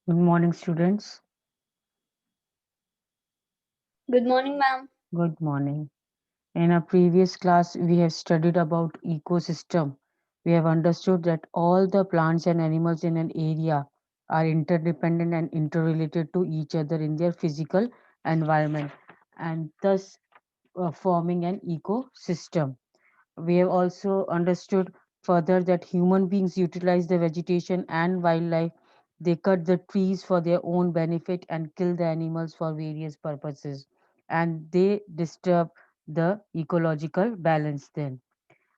Good morning, students. Good morning, ma'am. Good morning. In our previous class, we have studied about ecosystem. We have understood that all the plants and animals in an area are interdependent and interrelated to each other in their physical environment, and thus forming an ecosystem. We have also understood further that human beings utilize the vegetation and wildlife. They cut the trees for their own benefit and kill the animals for various purposes. And they disturb the ecological balance then.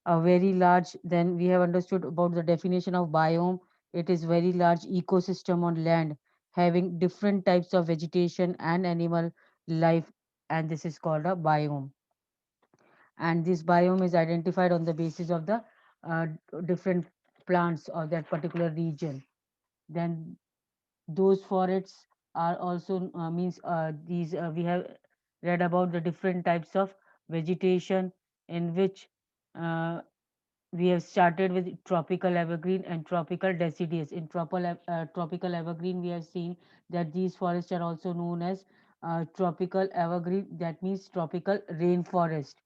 A very large, then we have understood about the definition of biome. It is very large ecosystem on land having different types of vegetation and animal life, and this is called a biome, and this biome is identified on the basis of the uh, different plants of that particular region. Then those forests are also means these we have read about the different types of vegetation in which uh, we have started with tropical evergreen and tropical deciduous. In tropical evergreen, we have seen that these forests are also known as tropical evergreen, that means tropical rainforest.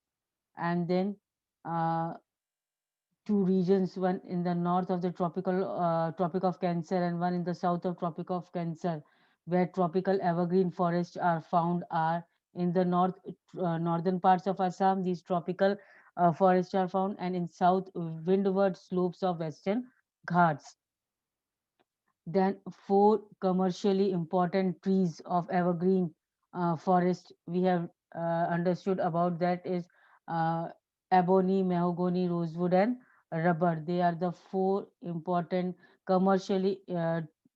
And then uh, two regions, one in the north of the Tropic of Cancer and one in the south of Tropic of Cancer, where tropical evergreen forests are found, are in the northern parts of Assam. These tropical forests are found, and in south windward slopes of Western Ghats. Then four commercially important trees of evergreen forest we have understood about, that is uh, ebony, mahogany, rosewood, and rubber. They are the four important commercially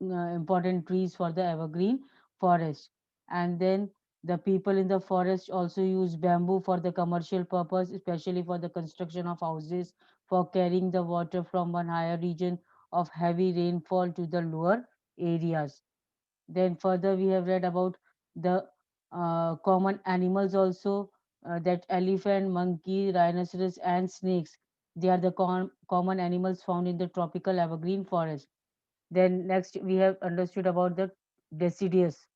important trees for the evergreen forest. And then the people in the forest also use bamboo for the commercial purpose, especially for the construction of houses, for carrying the water from one higher region of heavy rainfall to the lower areas. Then further we have read about the common animals also, that elephant, monkey, rhinoceros, and snakes. They are the common animals found in the tropical evergreen forest. Then next we have understood about the deciduous,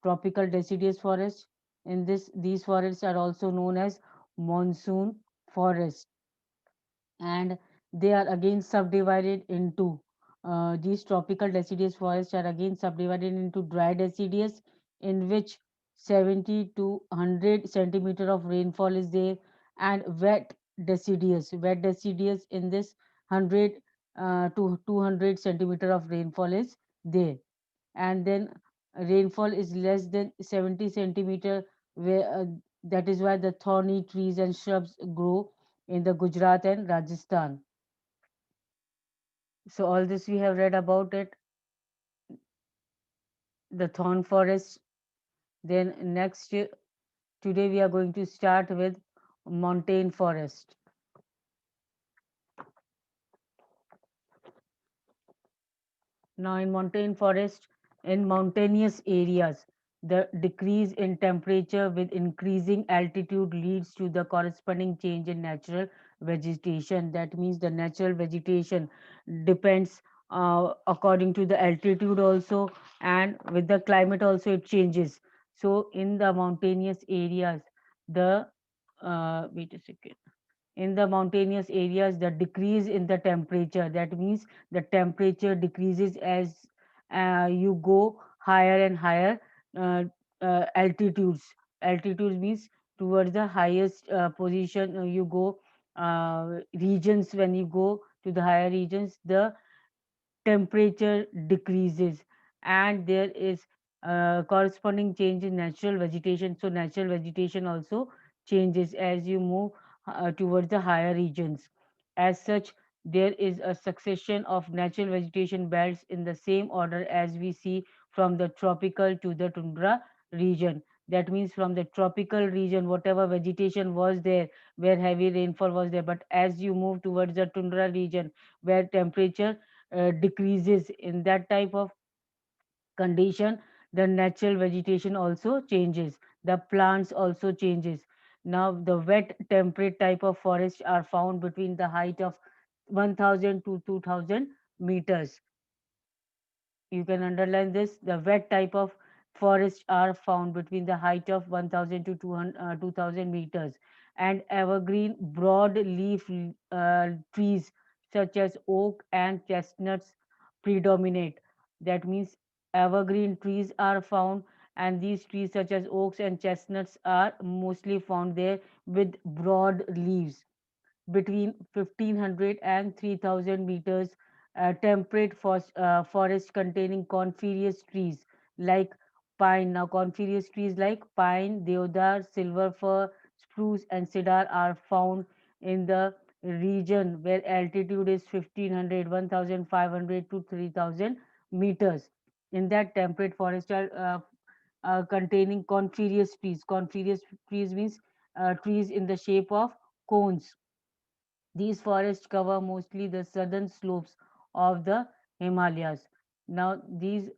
tropical deciduous forest. In this, these forests are also known as monsoon forest, and they are again subdivided into these tropical deciduous forests are again subdivided into dry deciduous, in which 70 to 100 centimeter of rainfall is there, and wet deciduous in this 100 to 200 centimeter of rainfall is there. And then rainfall is less than 70 centimeter, where that is why the thorny trees and shrubs grow in the Gujarat and Rajasthan. So all this we have read about it, the thorn forest. Then next, today we are going to start with montane forest. Now, in montane forest, in mountainous areas, the decrease in temperature with increasing altitude leads to the corresponding change in natural vegetation. That means the natural vegetation depends according to the altitude also, and with the climate also it changes. So, in the mountainous areas, the wait a second, in the mountainous areas, the decrease in the temperature, that means the temperature decreases as you go higher and higher altitudes. Altitudes means towards the highest position you go, regions, when you go to the higher regions, the temperature decreases, and there is corresponding change in natural vegetation. So natural vegetation also changes as you move towards the higher regions. As such, there is a succession of natural vegetation belts in the same order as we see from the tropical to the tundra region. That means from the tropical region, whatever vegetation was there, where heavy rainfall was there, but as you move towards the tundra region, where temperature decreases, in that type of condition, the natural vegetation also changes, the plants also changes. Now the wet temperate type of forests are found between the height of 1000 to 2000 meters. You can underline this. The wet type of forests are found between the height of 1000 to 200, 2000 meters, and evergreen broad leaf trees such as oak and chestnuts predominate. That means evergreen trees are found, and these trees such as oaks and chestnuts are mostly found there with broad leaves. Between 1500 and 3000 meters, temperate forest containing coniferous trees like pine. Now, coniferous trees like pine, deodar, silver fir, spruce, and cedar are found in the region where altitude is 1500, 1500 to 3000 meters. In that temperate forest are containing coniferous trees. Coniferous trees means trees in the shape of cones. These forests cover mostly the southern slopes of the Himalayas. Now, these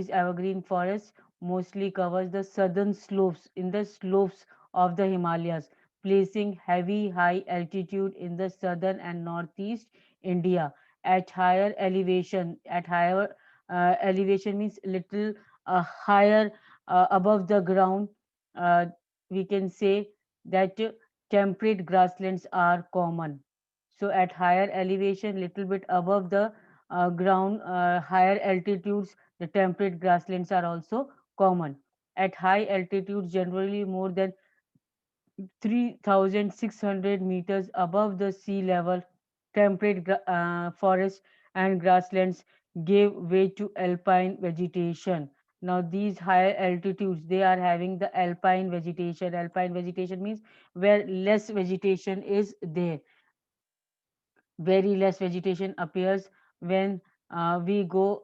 evergreen forests mostly covers the southern slopes in the slopes of the Himalayas, placing heavy high altitude in the southern and northeast India. At higher elevation, elevation means little higher above the ground, uh, we can say that temperate grasslands are common. So at higher elevation, little bit above the ground, higher altitudes, the temperate grasslands are also common. At high altitudes, generally more than 3,600 meters above the sea level, temperate forests and grasslands gave way to alpine vegetation. Now, these higher altitudes, they are having the alpine vegetation. Alpine vegetation means where less vegetation is there. Very less vegetation appears when we go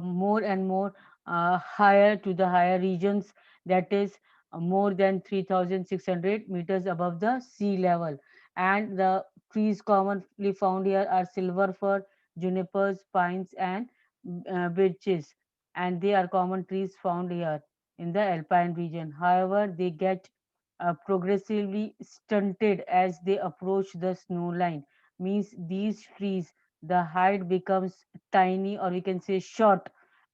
more and more higher to the higher regions, that is more than 3600 meters above the sea level. And the trees commonly found here are silver fir, junipers, pines, and birches, and they are common trees found here in the alpine region. However, they get progressively stunted as they approach the snow line. Means these trees, the height becomes tiny, or we can say short,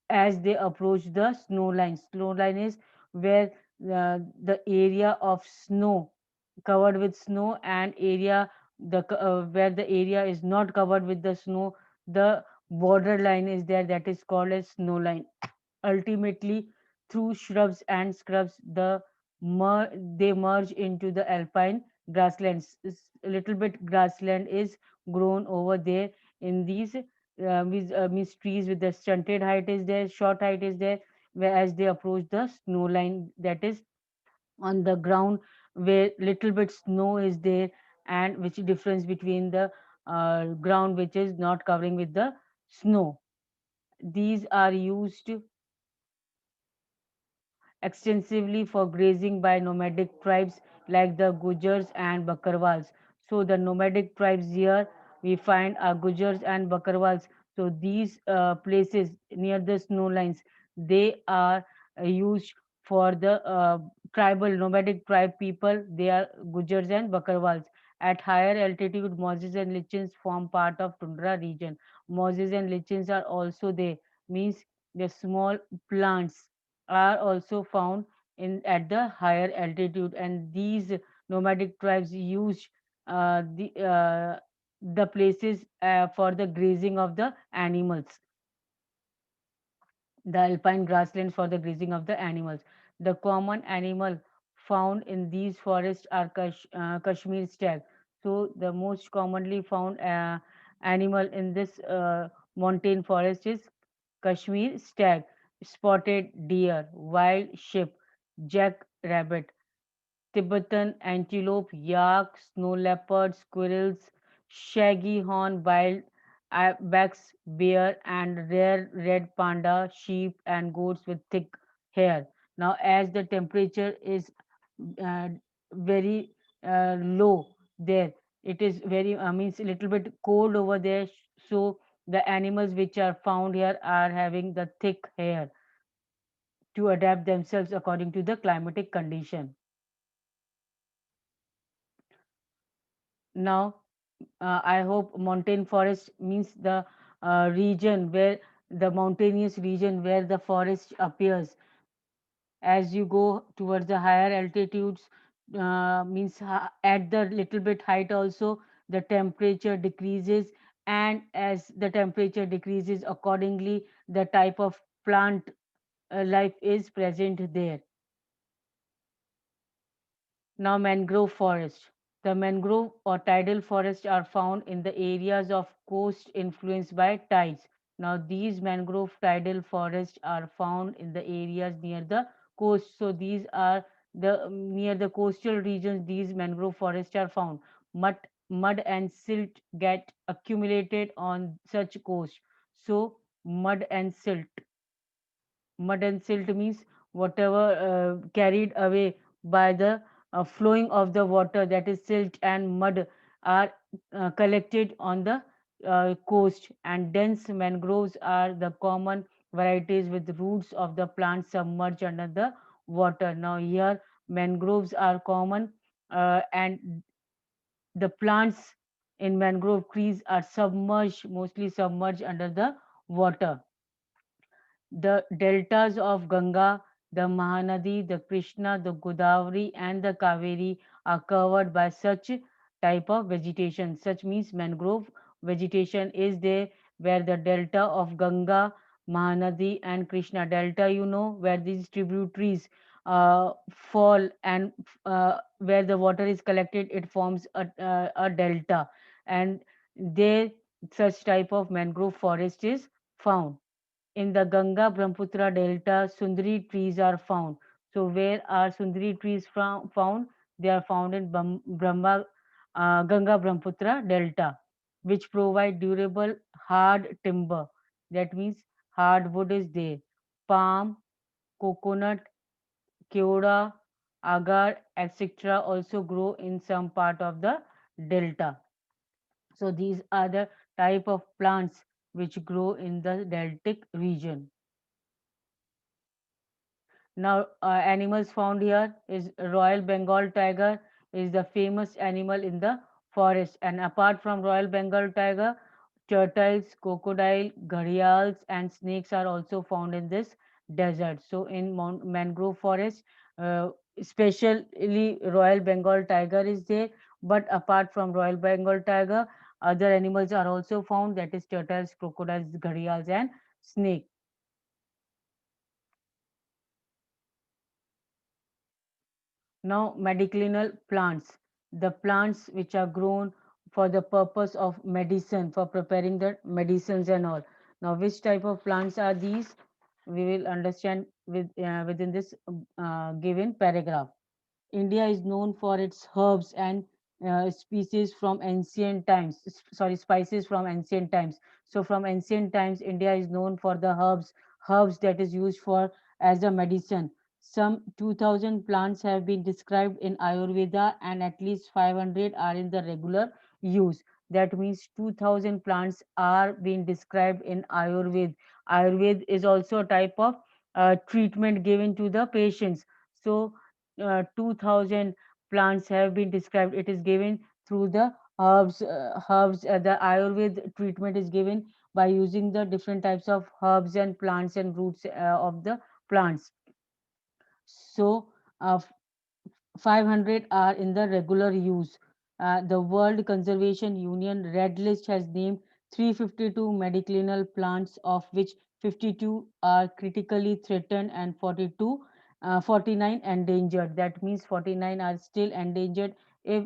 as they approach the snow line. Snow line is where the area of snow covered with snow, and area where the area is not covered with the snow, the border line is there, that is called as snow line. Ultimately, through shrubs and scrubs, they merge into the alpine grasslands. A little bit grassland is grown over there in these means trees with the stunted height is there, short height is there, whereas they approach the snow line, that is on the ground where little bit snow is there, and which difference between the ground which is not covering with the snow. These are used extensively for grazing by nomadic tribes like the Gujars and Bakarwals. So the nomadic tribes here we find are Gujars and Bakarwals. So these places near the snow lines, they are used for the tribal nomadic tribe people. They are Gujars and Bakarwals. At higher altitude, mosses and lichens form part of tundra region. Mosses and lichens are also there. Means the small plants are also found in at the higher altitude, and these nomadic tribes use the places for the grazing of the animals, the alpine grasslands for the grazing of the animals. The common animal found in these forests are Kashmir stag. So the most commonly found animal in this mountain forest is Kashmir stag, spotted deer, wild sheep, jack rabbit, Tibetan antelope, yak, snow leopard, squirrels, shaggy horn, wild ibex, bear, and rare red panda, sheep, and goats with thick hair. Now, as the temperature is uh, very low there, it is very means a little bit cold over there. So the animals which are found here are having the thick hair to adapt themselves according to the climatic condition. Now, I hope mountain forest means the region where the mountainous region where the forest appears. As you go towards the higher altitudes, means at the little bit height also the temperature decreases, and as the temperature decreases accordingly the type of plant life is present there. Now, mangrove forest. The mangrove or tidal forests are found in the areas of coast influenced by tides. Now, these mangrove tidal forests are found in the areas near the coast. So, these are the near the coastal regions. These mangrove forests are found. Mud and silt get accumulated on such coast. So, mud and silt mud and silt means whatever carried away by the flowing of the water, that is silt and mud are collected on the coast, and dense mangroves are the common varieties with roots of the plant submerged under the water. Now here mangroves are common, and the plants in mangrove trees are submerged, mostly submerged under the water. The deltas of Ganga, the Mahanadi, the Krishna, the Godavari, and the Kaveri are covered by such type of vegetation. Such means mangrove vegetation is there where the delta of Ganga, Mahanadi, and Krishna delta, where these tributaries fall, and where the water is collected, it forms a delta, and there such type of mangrove forest is found. In the Ganga Brahmaputra delta, Sundari trees are found. So, where are Sundari trees found? They are found in Ganga Brahmaputra delta, which provide durable hard timber. That means hardwood is there. Palm, coconut, keoda, agar, etc. also grow in some part of the delta. So these are the type of plants which grow in the deltic region. Now, animals found here is Royal Bengal tiger is the famous animal in the forest. And apart from Royal Bengal tiger, turtles, crocodile, gharials, and snakes are also found in this desert. So, in mangrove forest, especially Royal Bengal tiger is there. But apart from Royal Bengal tiger, other animals are also found. That is turtles, crocodiles, gharials, and snake. Now, medicinal plants, the plants which are grown for the purpose of medicine, for preparing the medicines and all. Now, which type of plants are these? We will understand within this given paragraph. India is known for its herbs and species from ancient times. Sorry, spices from ancient times. So, from ancient times, India is known for the herbs that is used for as a medicine. Some 2000 plants have been described in Ayurveda, and at least 500 are in the regular use. That means 2000 plants are being described in Ayurveda. Ayurveda is also a type of treatment given to the patients. So, 2000 plants have been described. It is given through the herbs. The Ayurveda treatment is given by using the different types of herbs and plants and roots of the plants. So, 500 are in the regular use. The World Conservation Union Red List has named 352 medicinal plants, of which 52 are critically threatened and 49 endangered. That means 49 are still endangered. If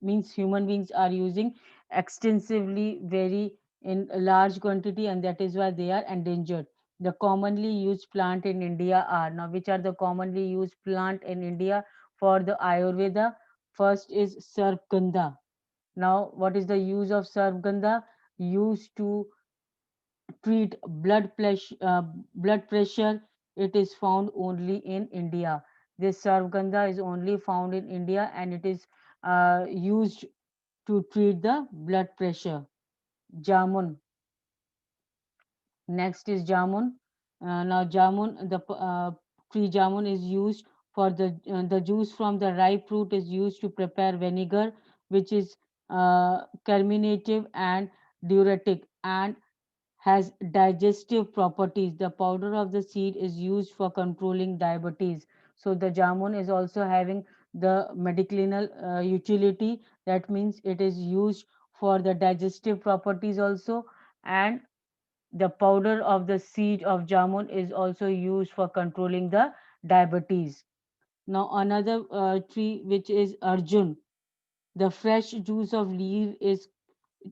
means human beings are using extensively, very in a large quantity, and that is why they are endangered. The commonly used plant in India are, now which are the commonly used plant in India for the Ayurveda? First is Sarvgandha. Now, what is the use of Sarvgandha? Used to treat blood pressure. It is found only in India. This Sarvgandha is only found in India, and it is used to treat the blood pressure. Jamun. Next is jamun. Now jamun, the tree jamun is used for the juice from the ripe fruit is used to prepare vinegar, which is carminative and diuretic, and has digestive properties. The powder of the seed is used for controlling diabetes. So the jamun is also having the medicinal utility. That means it is used for the digestive properties also, and the powder of the seed of jamun is also used for controlling the diabetes. Now another tree which is arjun. The fresh juice of leaf is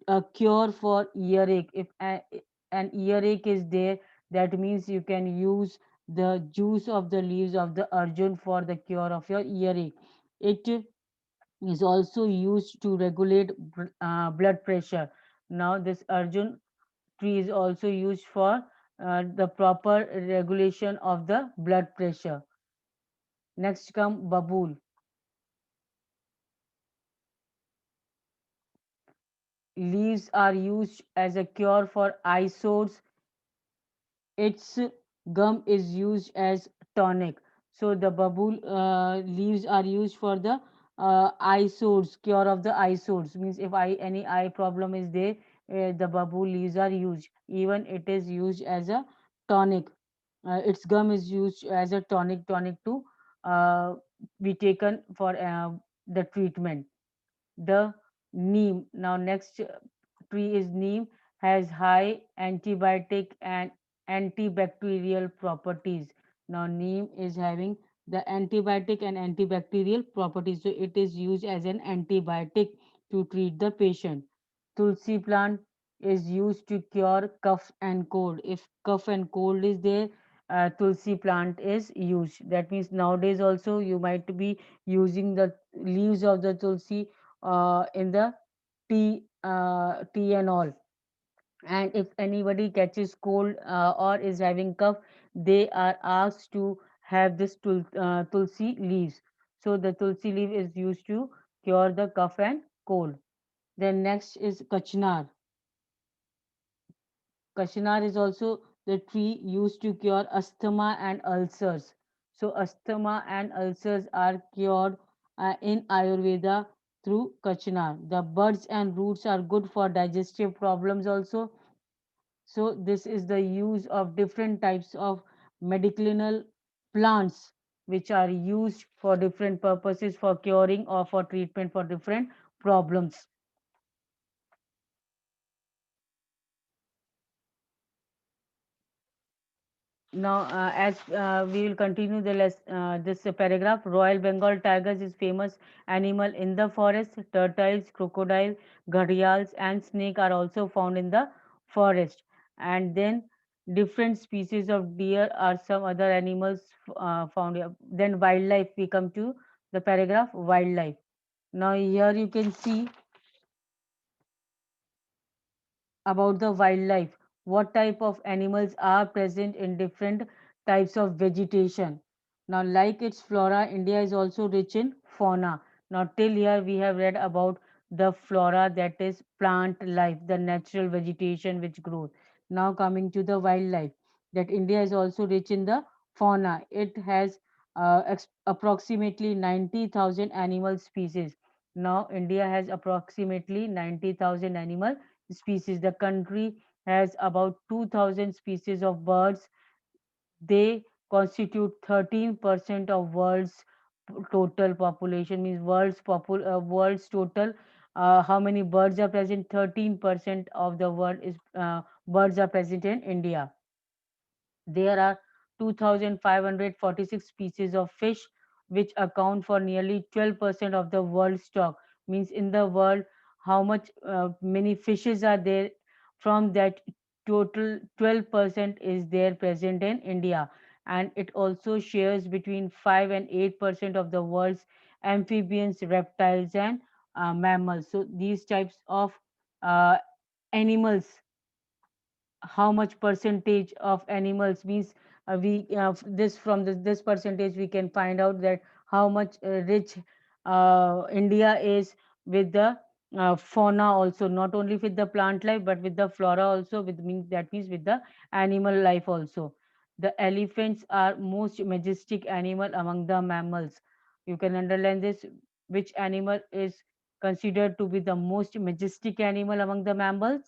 a cure for earache. If an earache is there, that means you can use the juice of the leaves of the arjun for the cure of your earache. It is also used to regulate blood pressure. Now this arjun tree is also used for the proper regulation of the blood pressure. Next come babool. Leaves are used as a cure for eye sores. Its gum is used as tonic. So the babool leaves are used for the eye sores, cure of the eye sores. Means if any eye problem is there, the babool leaves are used. Even it is used as a tonic. Its gum is used as a tonic to uh, be taken for the treatment. The neem. Now next tree is neem, has high antibiotic and antibacterial properties. Now neem is having the antibiotic and antibacterial properties, so it is used as an antibiotic to treat the patient. Tulsi plant is used to cure cough and cold. If cough and cold is there, tulsi plant is used. That means nowadays also you might be using the leaves of the tulsi in the tea and all. And if anybody catches cold or is having cough, they are asked to have this tulsi leaves. So the tulsi leaf is used to cure the cough and cold. Then next is kachnar. Kashnar is also the tree used to cure asthma and ulcers. So asthma and ulcers are cured in Ayurveda through Kachnar. The buds and roots are good for digestive problems also. So this is the use of different types of medicinal plants which are used for different purposes for curing or for treatment for different problems. Now, as we will continue this paragraph, Royal Bengal tigers is famous animal in the forest. Turtles, crocodile, gharials, and snake are also found in the forest. And then different species of deer are some other animals found here. Then wildlife. We come to the paragraph wildlife. Now here you can see about the wildlife. What type of animals are present in different types of vegetation? Now, like its flora, India is also rich in fauna. Now, till here we have read about the flora, that is plant life, the natural vegetation which grows. Now, coming to the wildlife, that India is also rich in the fauna. It has approximately 90,000 animal species. Now, India has approximately 90,000 animal species. The country has about 2,000 species of birds. They constitute 13% of world's total population. Means world's total. How many birds are present? 13% of the world is birds are present in India. There are 2,546 species of fish, which account for nearly 12% of the world stock. Means in the world, how much many fishes are there? From that total, 12% is there present in India, and it also shares between 5 and 8% of the world's amphibians, reptiles, and mammals. So these types of uh, animals, how much percentage of animals means we this from this percentage we can find out that how much rich India is with the fauna also, not only with the plant life but with the flora also, with means that means with the animal life also. The elephants are most majestic animal among the mammals. You can underline this. Which animal is considered to be the most majestic animal among the mammals?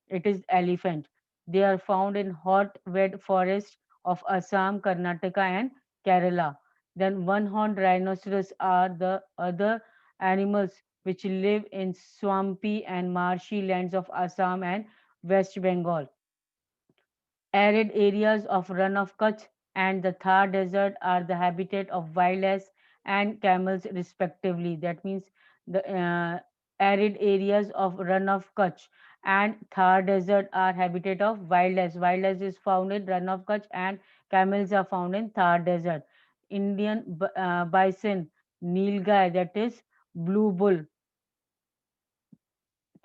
It is elephant. They are found in hot, wet forests of Assam, Karnataka, and Kerala. Then one-horned rhinoceros are the other animals which live in swampy and marshy lands of Assam and West Bengal. Arid areas of Run of Kutch and the Thar Desert are the habitat of wildlife and camels, respectively. That means the arid areas of Run of Kutch and Thar Desert are habitat of wildlife. Wildlife is found in Run of Kutch and camels are found in Thar Desert. Indian bison, Nilgai, that is blue bull,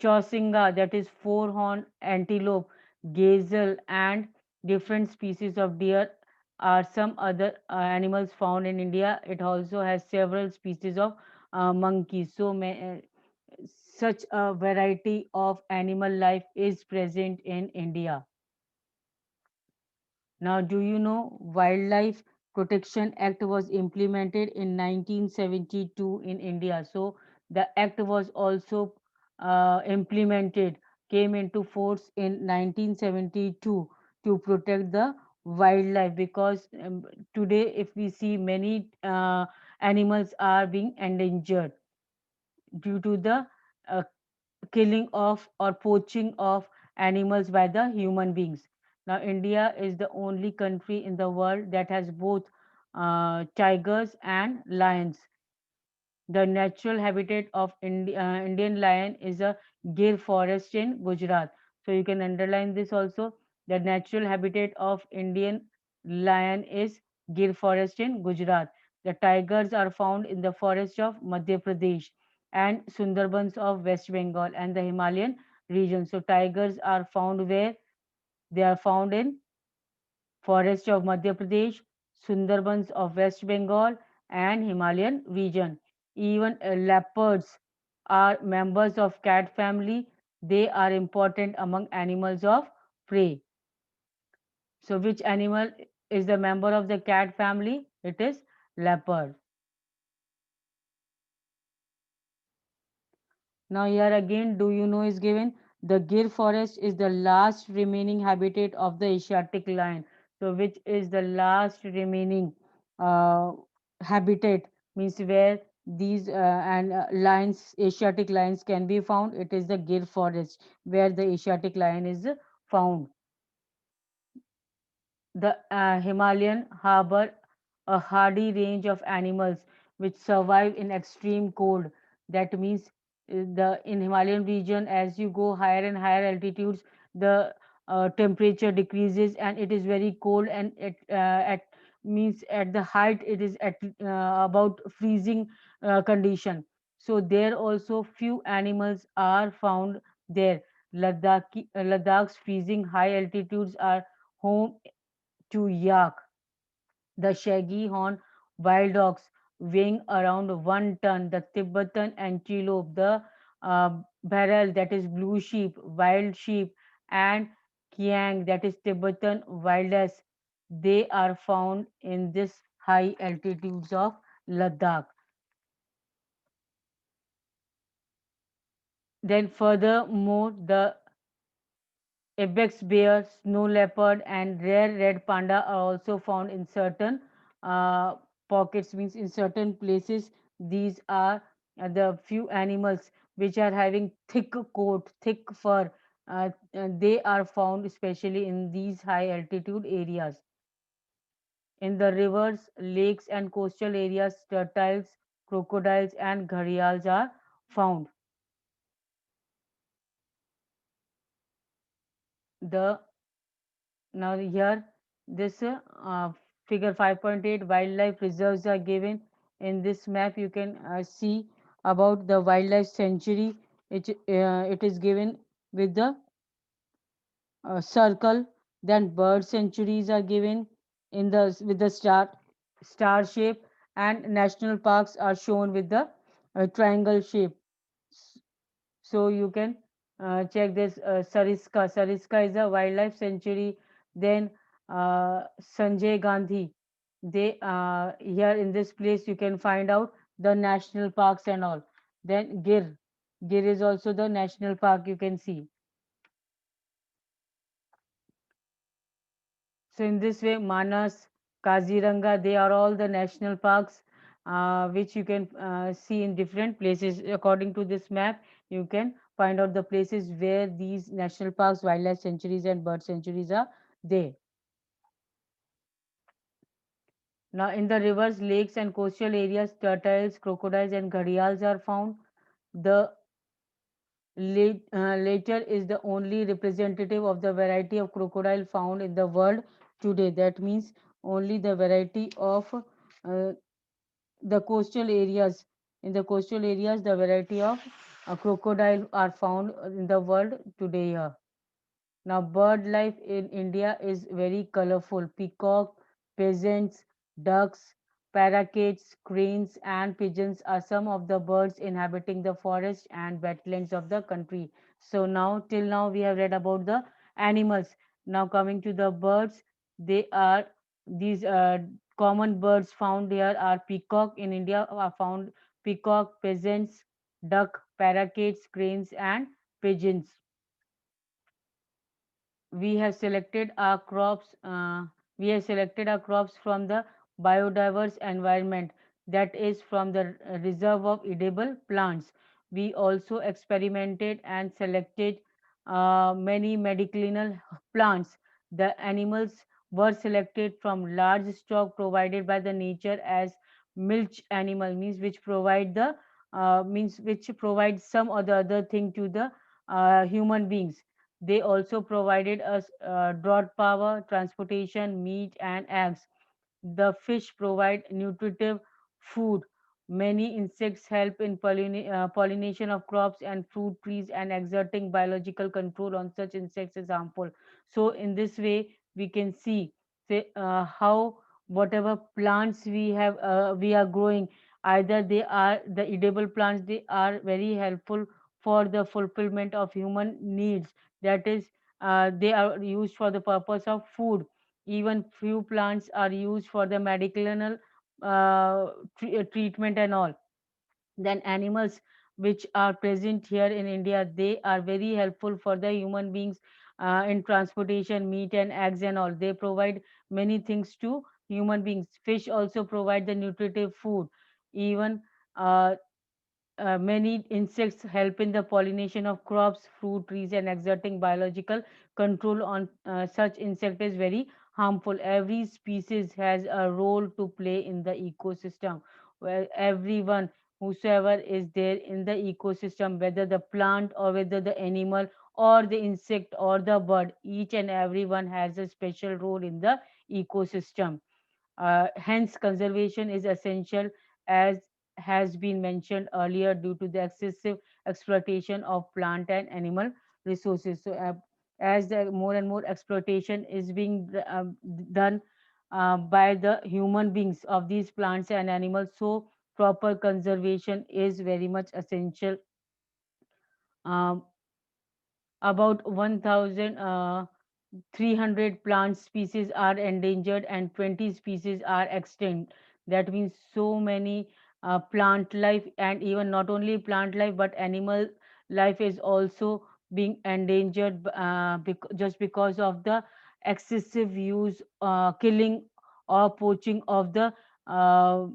Chausinga, that is four-horned antelope, gazelle, and different species of deer are some other animals found in India. It also has several species of monkeys. So, such a variety of animal life is present in India. Now, do you know Wildlife Protection Act was implemented in 1972 in India? So the act was also implemented, came into force in 1972 to protect the wildlife because today if we see many animals are being endangered due to the uh, killing of or poaching of animals by the human beings. Now, India is the only country in the world that has both tigers and lions. The natural habitat of Indian lion is a Gir forest in Gujarat. So you can underline this also. The natural habitat of Indian lion is Gir forest in Gujarat. The tigers are found in the forest of Madhya Pradesh and Sundarbans of West Bengal and the Himalayan region. So tigers are found where? They are found in forests of Madhya Pradesh, Sundarbans of West Bengal, and Himalayan region. Even leopards are members of cat family. They are important among animals of prey. So, which animal is the member of the cat family? It is leopard. Now here again, do you know is given the Gir forest is the last remaining habitat of the Asiatic lion. So which is the last remaining uh, habitat means where these lions, Asiatic lions can be found. It is the Gir forest where the Asiatic lion is found. The Himalayan harbor a hardy range of animals which survive in extreme cold. That means the in Himalayan region, as you go higher and higher altitudes, the temperature decreases and it is very cold. And it at means at the height it is at about freezing condition. So there also few animals are found there. Ladakh's freezing high altitudes are home to yak, the shaggy horn wild dogs weighing around 1 ton, the Tibetan antelope, the barrel that is blue sheep, wild sheep, and kiang that is Tibetan wilderness. They are found in this high altitudes of Ladakh. Then furthermore, the ibex bear, snow leopard, and rare red panda are also found in certain uh, pockets, means in certain places. These are the few animals which are having thick coat, thick fur. They are found especially in these high altitude areas. In the rivers, lakes, and coastal areas, turtles, crocodiles, and gharials are found. The Now here this figure 5.8 wildlife reserves are given. In this map you can see about the wildlife sanctuary. It is given with the circle. Then bird sanctuaries are given in the with the star shape, and national parks are shown with the triangle shape. So you can check this Sariska. Sariska is a wildlife sanctuary. Then Sanjay Gandhi. They here in this place you can find out the national parks and all. Then Gir. Gir is also the national park you can see. So in this way, Manas, Kaziranga, they are all the national parks which you can see in different places. According to this map, you can find out the places where these national parks, wildlife sanctuaries, and bird sanctuaries are there. Now, in the rivers, lakes, and coastal areas, turtles, crocodiles, and gharials are found. The latter is the only representative of the variety of crocodile found in the world today. That means only the variety of the coastal areas. In the coastal areas, the variety of crocodile are found in the world today here. Now, bird life in India is very colorful. Peacock, pheasants, ducks, parakeets, cranes, and pigeons are some of the birds inhabiting the forest and wetlands of the country. So now, till now, we have read about the animals. Now, coming to the birds, they are these common birds found here are peacock in India are found peacock, pheasants, duck, parakeets, cranes, and pigeons. We have selected our crops from the biodiverse environment, that is from the reserve of edible plants. We also experimented and selected many medicinal plants. The animals were selected from large stock provided by the nature as milch animal, means which provide the means which provide some or the other thing to the human beings. They also provided us drought power, transportation, meat, and eggs. The fish provide nutritive food. Many insects help in pollination of crops and fruit trees, and exerting biological control on such insects is harmful. So, in this way, we can see how whatever plants we are growing, either they are the edible plants, they are very helpful for the fulfillment of human needs. That is, they are used for the purpose of food. Even few plants are used for the medicinal treatment and all. Then animals which are present here in India, they are very helpful for the human beings in transportation, meat and eggs and all. They provide many things to human beings. Fish also provide the nutritive food. Even uh, many insects help in the pollination of crops, fruit trees, and exerting biological control on such insect is very harmful. Every species has a role to play in the ecosystem. Where everyone, whosoever is there in the ecosystem, whether the plant or whether the animal or the insect or the bird, each and everyone has a special role in the ecosystem. Hence, conservation is essential, as has been mentioned earlier, due to the excessive exploitation of plant and animal resources. So, as the more and more exploitation is being done by the human beings of these plants and animals, so proper conservation is very much essential. Um, about 1,000. 300 plant species are endangered and 20 species are extinct. That means so many plant life, and even not only plant life but animal life is also being endangered just because of the excessive use, killing or poaching of the uh,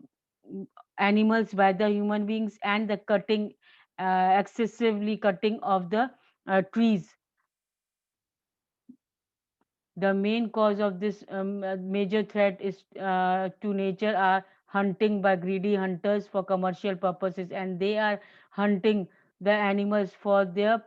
animals by the human beings, and the cutting, excessively cutting of the trees. The main cause of this major threat is to nature are hunting by greedy hunters for commercial purposes, and they are hunting the animals for their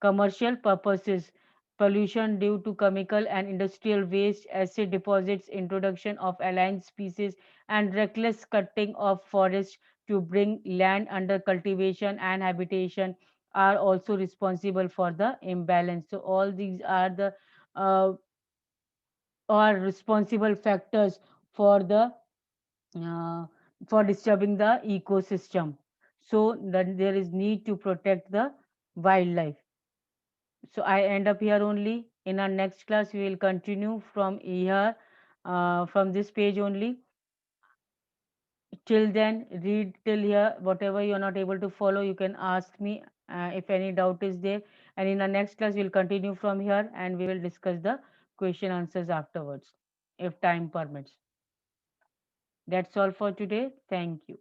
commercial purposes. Pollution due to chemical and industrial waste, acid deposits, introduction of alien species, and reckless cutting of forests to bring land under cultivation and habitation are also responsible for the imbalance. So all these are the uh, are responsible factors for the uh, for disturbing the ecosystem. So that there is need to protect the wildlife. So I end up here only. In our next class, we will continue from here, from this page only. Till then, read till here. Whatever you are not able to follow, you can ask me if any doubt is there. And in our next class, we'll continue from here and we will discuss the question answers afterwards. if time permits. That's all for today. Thank you.